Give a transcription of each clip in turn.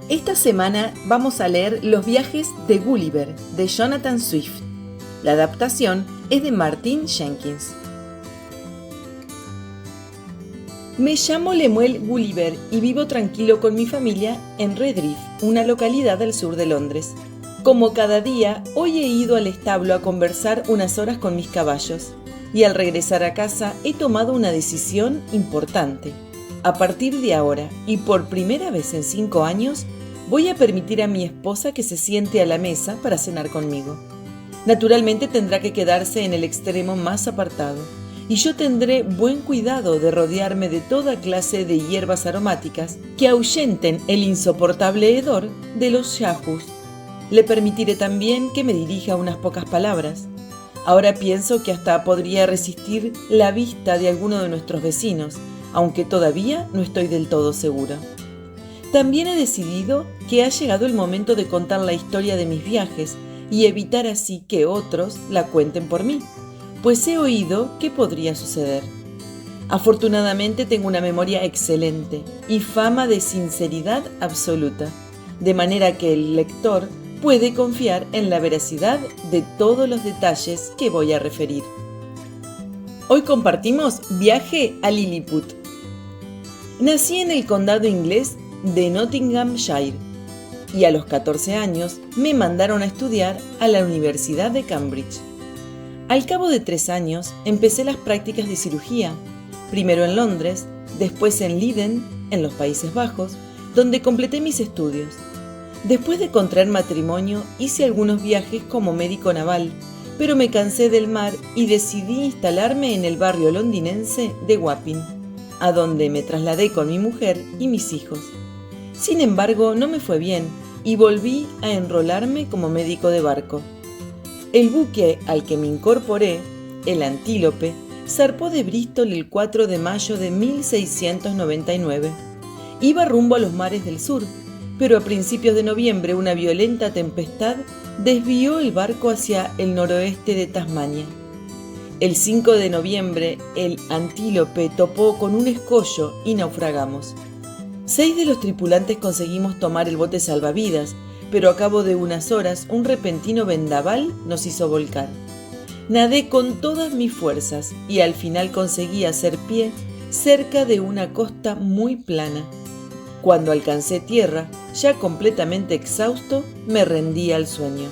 Esta semana vamos a leer Los viajes de Gulliver, de Jonathan Swift. La adaptación es de Martin Jenkins. Me llamo Lemuel Gulliver y vivo tranquilo con mi familia en Redriff, una localidad al sur de Londres. Como cada día, hoy he ido al establo a conversar unas horas con mis caballos y al regresar a casa he tomado una decisión importante. A partir de ahora, y por primera vez en 5 años, voy a permitir a mi esposa que se siente a la mesa para cenar conmigo. Naturalmente tendrá que quedarse en el extremo más apartado, y yo tendré buen cuidado de rodearme de toda clase de hierbas aromáticas que ahuyenten el insoportable hedor de los yahus. Le permitiré también que me dirija unas pocas palabras. Ahora pienso que hasta podría resistir la vista de alguno de nuestros vecinos, aunque todavía no estoy del todo segura. También he decidido que ha llegado el momento de contar la historia de mis viajes y evitar así que otros la cuenten por mí, pues he oído que podría suceder. Afortunadamente tengo una memoria excelente y fama de sinceridad absoluta, de manera que el lector puede confiar en la veracidad de todos los detalles que voy a referir. Hoy compartimos Viaje a Lilliput. Nací en el condado inglés de Nottinghamshire y a los 14 años me mandaron a estudiar a la Universidad de Cambridge. Al cabo de 3 años empecé las prácticas de cirugía, primero en Londres, después en Leiden, en los Países Bajos, donde completé mis estudios. Después de contraer matrimonio hice algunos viajes como médico naval, pero me cansé del mar y decidí instalarme en el barrio londinense de Wapping, a donde me trasladé con mi mujer y mis hijos. Sin embargo, no me fue bien y volví a enrolarme como médico de barco. El buque al que me incorporé, el Antílope, zarpó de Bristol el 4 de mayo de 1699. Iba rumbo a los mares del sur, pero a principios de noviembre una violenta tempestad desvió el barco hacia el noroeste de Tasmania. El 5 de noviembre, el Antílope topó con un escollo y naufragamos. 6 de los tripulantes conseguimos tomar el bote salvavidas, pero a cabo de unas horas un repentino vendaval nos hizo volcar. Nadé con todas mis fuerzas y al final conseguí hacer pie cerca de una costa muy plana. Cuando alcancé tierra, ya completamente exhausto, me rendí al sueño.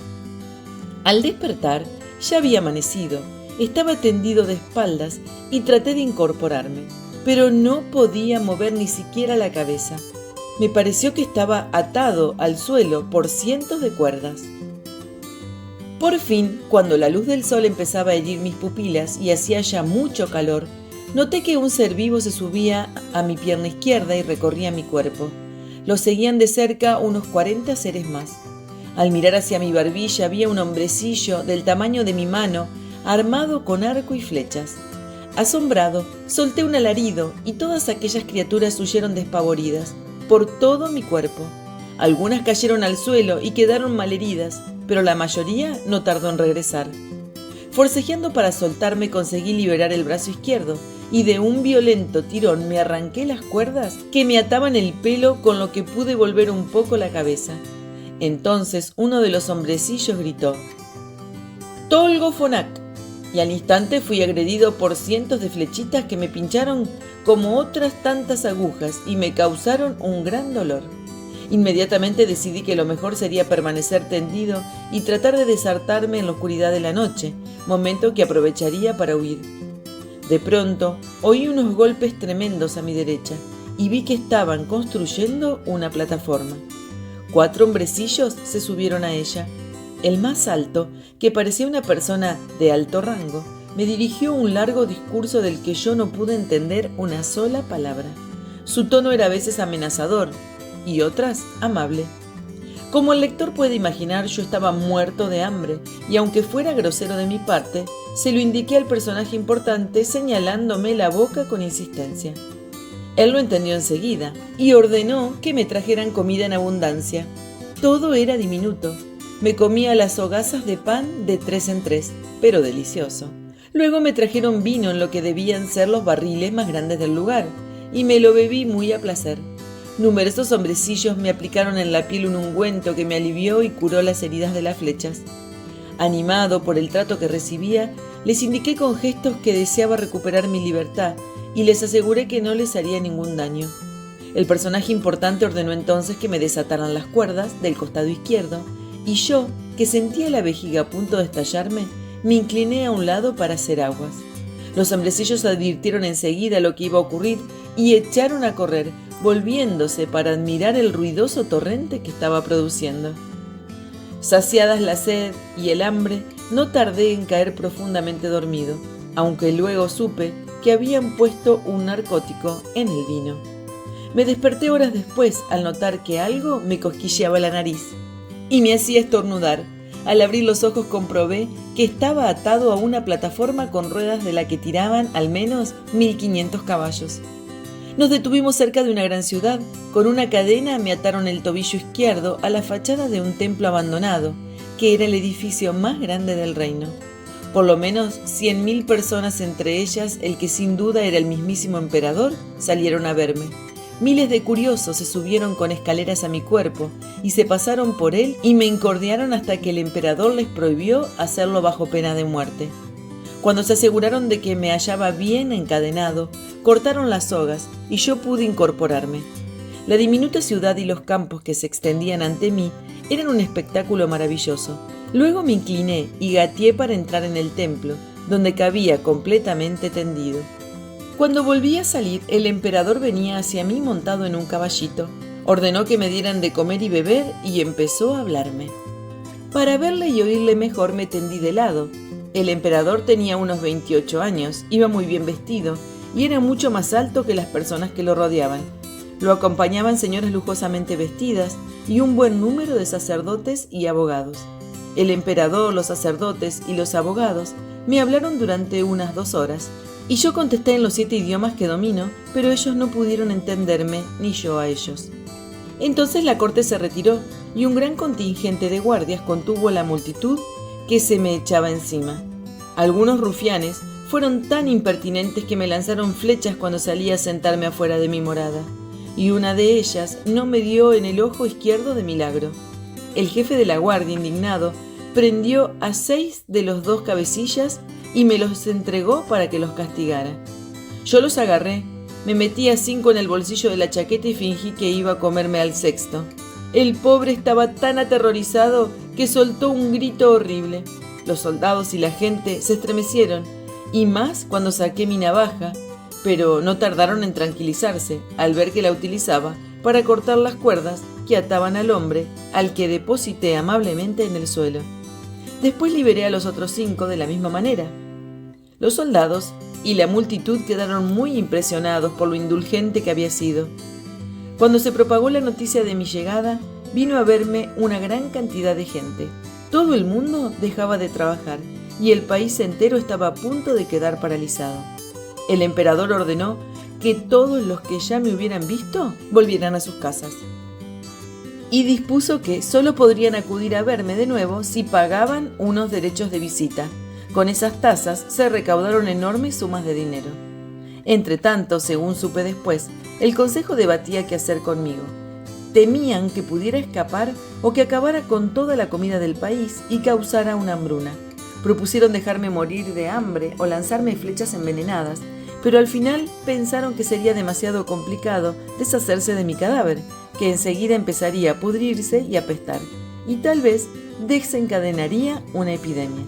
Al despertar, ya había amanecido, estaba tendido de espaldas y traté de incorporarme, pero no podía mover ni siquiera la cabeza. Me pareció que estaba atado al suelo por cientos de cuerdas. Por fin, cuando la luz del sol empezaba a herir mis pupilas y hacía ya mucho calor, noté que un ser vivo se subía a mi pierna izquierda y recorría mi cuerpo. Lo seguían de cerca unos 40 seres más. Al mirar hacia mi barbilla había un hombrecillo del tamaño de mi mano, armado con arco y flechas. Asombrado, solté un alarido y todas aquellas criaturas huyeron despavoridas por todo mi cuerpo. Algunas cayeron al suelo y quedaron malheridas, pero la mayoría no tardó en regresar. Forcejeando para soltarme conseguí liberar el brazo izquierdo y de un violento tirón me arranqué las cuerdas que me ataban el pelo, con lo que pude volver un poco la cabeza. Entonces uno de los hombrecillos gritó: «Tolgo Fonak», y al instante fui agredido por cientos de flechitas que me pincharon como otras tantas agujas y me causaron un gran dolor. Inmediatamente decidí que lo mejor sería permanecer tendido y tratar de deshartarme en la oscuridad de la noche, momento que aprovecharía para huir. De pronto oí unos golpes tremendos a mi derecha y vi que estaban construyendo una plataforma. 4 hombrecillos se subieron a ella. El más alto, que parecía una persona de alto rango, me dirigió un largo discurso del que yo no pude entender una sola palabra. Su tono era a veces amenazador y otras amable. Como el lector puede imaginar, yo estaba muerto de hambre y aunque fuera grosero de mi parte, se lo indiqué al personaje importante señalándome la boca con insistencia. Él lo entendió enseguida y ordenó que me trajeran comida en abundancia. Todo era diminuto. Me comía las hogazas de pan de 3 en 3, pero delicioso. Luego me trajeron vino en lo que debían ser los barriles más grandes del lugar, y me lo bebí muy a placer. Numerosos hombrecillos me aplicaron en la piel un ungüento que me alivió y curó las heridas de las flechas. Animado por el trato que recibía, les indiqué con gestos que deseaba recuperar mi libertad y les aseguré que no les haría ningún daño. El personaje importante ordenó entonces que me desataran las cuerdas del costado izquierdo y yo, que sentía la vejiga a punto de estallarme, me incliné a un lado para hacer aguas. Los hombrecillos advirtieron enseguida lo que iba a ocurrir y echaron a correr, volviéndose para admirar el ruidoso torrente que estaba produciendo. Saciadas la sed y el hambre, no tardé en caer profundamente dormido, aunque luego supe que habían puesto un narcótico en el vino. Me desperté horas después al notar que algo me cosquilleaba la nariz y me hacía estornudar. Al abrir los ojos comprobé que estaba atado a una plataforma con ruedas de la que tiraban al menos 1500 caballos. Nos detuvimos cerca de una gran ciudad. Con una cadena me ataron el tobillo izquierdo a la fachada de un templo abandonado, que era el edificio más grande del reino. Por lo menos 100.000 personas, entre ellas el que sin duda era el mismísimo emperador, salieron a verme. Miles de curiosos se subieron con escaleras a mi cuerpo y se pasaron por él y me incordiaron hasta que el emperador les prohibió hacerlo bajo pena de muerte. Cuando se aseguraron de que me hallaba bien encadenado, cortaron las sogas y yo pude incorporarme. La diminuta ciudad y los campos que se extendían ante mí eran un espectáculo maravilloso. Luego me incliné y gateé para entrar en el templo, donde cabía completamente tendido. Cuando volví a salir, el emperador venía hacia mí montado en un caballito. Ordenó que me dieran de comer y beber y empezó a hablarme. Para verle y oírle mejor me tendí de lado. El emperador tenía unos 28 años, iba muy bien vestido y era mucho más alto que las personas que lo rodeaban. Lo acompañaban señoras lujosamente vestidas y un buen número de sacerdotes y abogados. El emperador, los sacerdotes y los abogados me hablaron durante unas 2 horas y yo contesté en los 7 idiomas que domino, pero ellos no pudieron entenderme ni yo a ellos. Entonces la corte se retiró y un gran contingente de guardias contuvo a la multitud que se me echaba encima. Algunos rufianes fueron tan impertinentes que me lanzaron flechas cuando salí a sentarme afuera de mi morada, y una de ellas no me dio en el ojo izquierdo de milagro. El jefe de la guardia, indignado, prendió a 6 de los 2 cabecillas y me los entregó para que los castigara. Yo los agarré, me metí a 5 en el bolsillo de la chaqueta y fingí que iba a comerme al 6º. El pobre estaba tan aterrorizado que soltó un grito horrible. Los soldados y la gente se estremecieron, y más cuando saqué mi navaja, pero no tardaron en tranquilizarse al ver que la utilizaba para cortar las cuerdas que ataban al hombre, al que deposité amablemente en el suelo. Después liberé a los otros 5 de la misma manera. Los soldados y la multitud quedaron muy impresionados por lo indulgente que había sido. Cuando se propagó la noticia de mi llegada, vino a verme una gran cantidad de gente. Todo el mundo dejaba de trabajar y el país entero estaba a punto de quedar paralizado. El emperador ordenó que todos los que ya me hubieran visto volvieran a sus casas. Y dispuso que solo podrían acudir a verme de nuevo si pagaban unos derechos de visita. Con esas tasas se recaudaron enormes sumas de dinero. Entretanto, según supe después, el consejo debatía qué hacer conmigo. Temían que pudiera escapar o que acabara con toda la comida del país y causara una hambruna. Propusieron dejarme morir de hambre o lanzarme flechas envenenadas, pero al final pensaron que sería demasiado complicado deshacerse de mi cadáver, que enseguida empezaría a pudrirse y a apestar, y tal vez desencadenaría una epidemia.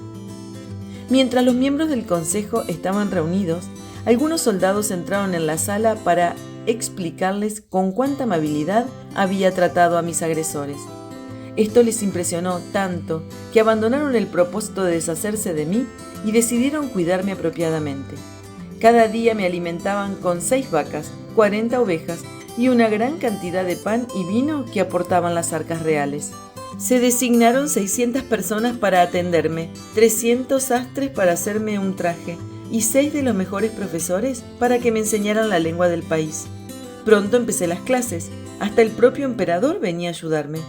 Mientras los miembros del consejo estaban reunidos, algunos soldados entraron en la sala para explicarles con cuánta amabilidad había tratado a mis agresores. Esto les impresionó tanto que abandonaron el propósito de deshacerse de mí y decidieron cuidarme apropiadamente. Cada día me alimentaban con 6 vacas, 40 ovejas y una gran cantidad de pan y vino que aportaban las arcas reales. Se designaron 600 personas para atenderme, 300 sastres para hacerme un traje y 6 de los mejores profesores para que me enseñaran la lengua del país. Pronto empecé las clases, hasta el propio emperador venía a ayudarme.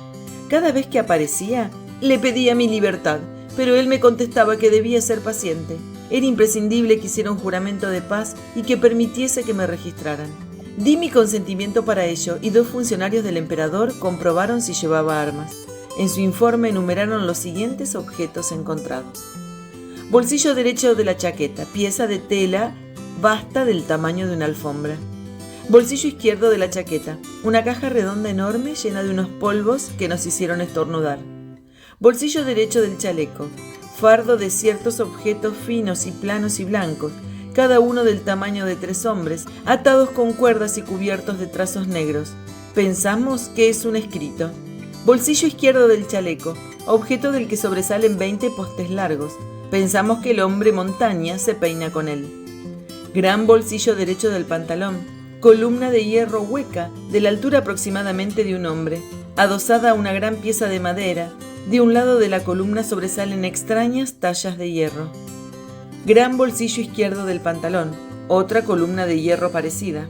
Cada vez que aparecía, le pedía mi libertad, pero él me contestaba que debía ser paciente. Era imprescindible que hiciera un juramento de paz y que permitiese que me registraran. Di mi consentimiento para ello y 2 funcionarios del emperador comprobaron si llevaba armas. En su informe enumeraron los siguientes objetos encontrados. Bolsillo derecho de la chaqueta, pieza de tela basta del tamaño de una alfombra. Bolsillo izquierdo de la chaqueta, una caja redonda enorme llena de unos polvos que nos hicieron estornudar. Bolsillo derecho del chaleco, fardo de ciertos objetos finos y planos y blancos, cada uno del tamaño de 3 hombres, atados con cuerdas y cubiertos de trazos negros. Pensamos que es un escrito. Bolsillo izquierdo del chaleco, objeto del que sobresalen 20 postes largos. Pensamos que el hombre montaña se peina con él. Gran bolsillo derecho del pantalón, columna de hierro hueca, de la altura aproximadamente de un hombre, adosada a una gran pieza de madera. De un lado de la columna sobresalen extrañas tallas de hierro. Gran bolsillo izquierdo del pantalón, otra columna de hierro parecida.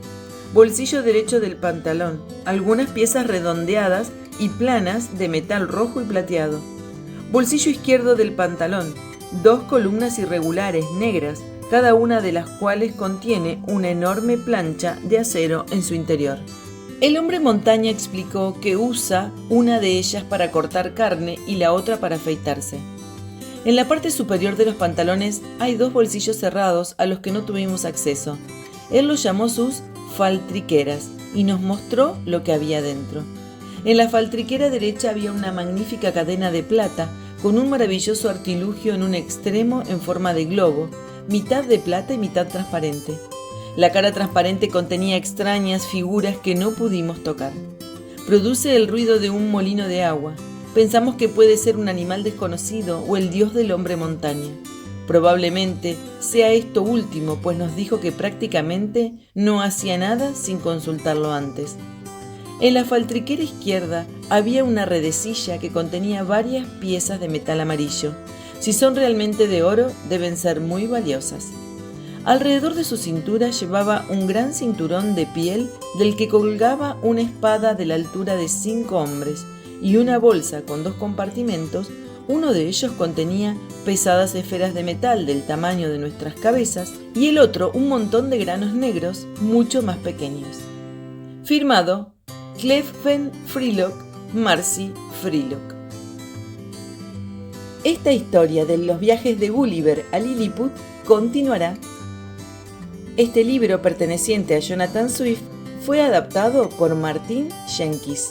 Bolsillo derecho del pantalón, algunas piezas redondeadas y planas de metal rojo y plateado. Bolsillo izquierdo del pantalón, 2 columnas irregulares negras, cada una de las cuales contiene una enorme plancha de acero en su interior. El hombre montaña explicó que usa una de ellas para cortar carne y la otra para afeitarse. En la parte superior de los pantalones hay 2 bolsillos cerrados a los que no tuvimos acceso. Él los llamó sus faltriqueras y nos mostró lo que había dentro. En la faltriquera derecha había una magnífica cadena de plata con un maravilloso artilugio en un extremo en forma de globo, mitad de plata y mitad transparente. La cara transparente contenía extrañas figuras que no pudimos tocar. Produce el ruido de un molino de agua. Pensamos que puede ser un animal desconocido o el dios del hombre montaña. Probablemente sea esto último, pues nos dijo que prácticamente no hacía nada sin consultarlo antes. En la faltriquera izquierda había una redecilla que contenía varias piezas de metal amarillo. Si son realmente de oro, deben ser muy valiosas. Alrededor de su cintura llevaba un gran cinturón de piel del que colgaba una espada de la altura de 5 hombres y una bolsa con 2 compartimentos. Uno de ellos contenía pesadas esferas de metal del tamaño de nuestras cabezas y el otro un montón de granos negros mucho más pequeños. Firmado Clefven Freelock, Marcy Freelock. Esta historia de los viajes de Gulliver a Lilliput continuará. Este libro, perteneciente a Jonathan Swift, fue adaptado por Martin Jenkins.